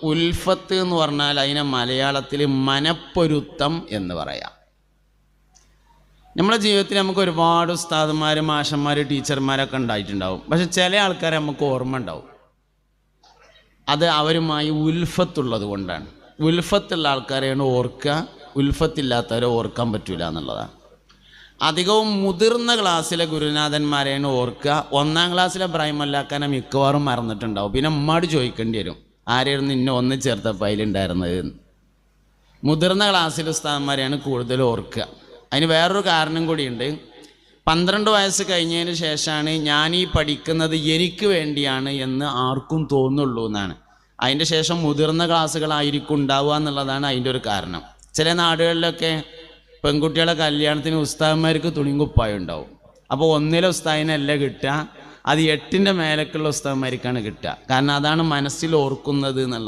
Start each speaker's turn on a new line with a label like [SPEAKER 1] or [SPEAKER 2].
[SPEAKER 1] ഉൽഫത്ത് എന്ന് പറഞ്ഞാൽ അതിനെ മലയാളത്തിൽ മനപ്പൊരുത്തം എന്ന് പറയാം. നമ്മുടെ ജീവിതത്തിൽ നമുക്ക് ഒരുപാട് ഉസ്താദന്മാർ, മാഷന്മാർ, ടീച്ചർമാരൊക്കെ ഉണ്ടായിട്ടുണ്ടാവും. പക്ഷെ ചില ആൾക്കാരെ നമുക്ക് ഓർമ്മ ഉണ്ടാവും. അത് അവരുമായി ഉൽഫത്തുള്ളത് കൊണ്ടാണ്. ഉൽഫത്തുള്ള ആൾക്കാരെയാണ് ഓർക്കുക, ഉൽഫത്തില്ലാത്തവരെ ഓർക്കാൻ പറ്റില്ല എന്നുള്ളതാണ്. അധികവും മുതിർന്ന ക്ലാസ്സിലെ ഗുരുനാഥന്മാരെയാണ് ഓർക്കുക. 1ാം ക്ലാസ്സിലെ ഇബ്രാഹിമല്ലാക്കാനെ മിക്കവാറും മറന്നിട്ടുണ്ടാവും. പിന്നെ ഉമ്മാട് ചോദിക്കേണ്ടി വരും, ആരെയായിരുന്നു ഇന്നെ ഒന്ന് ചേർത്തപ്പോൾ അതിലുണ്ടായിരുന്നത്. മുതിർന്ന ക്ലാസ്സിലെ ഉസ്താദന്മാരെയാണ് കൂടുതൽ ഓർക്കുക. അതിന് വേറൊരു കാരണം കൂടിയുണ്ട്. 12 വയസ്സ് കഴിഞ്ഞതിന് ശേഷമാണ് ഞാൻ ഈ പഠിക്കുന്നത് എനിക്ക് വേണ്ടിയാണ് എന്ന് ആർക്കും തോന്നുള്ളൂ എന്നാണ്. അതിൻ്റെ ശേഷം മുതിർന്ന ക്ലാസ്സുകളായിരിക്കും ഉണ്ടാവുക എന്നുള്ളതാണ് അതിൻ്റെ ഒരു കാരണം. ചില നാടുകളിലൊക്കെ പെൺകുട്ടികളെ കല്യാണത്തിന് ഉസ്താദന്മാർക്ക് തുണിയും കുപ്പായം ഉണ്ടാവും. അപ്പോൾ 1ലെ ഉസ്താദിനല്ല കിട്ടുക, അത് 8ൻ്റെ മേലേക്കുള്ള ഉസ്താദന്മാർക്കാണ് കിട്ടുക. കാരണം അതാണ് മനസ്സിൽ ഓർക്കുന്നത് എന്നുള്ളത്.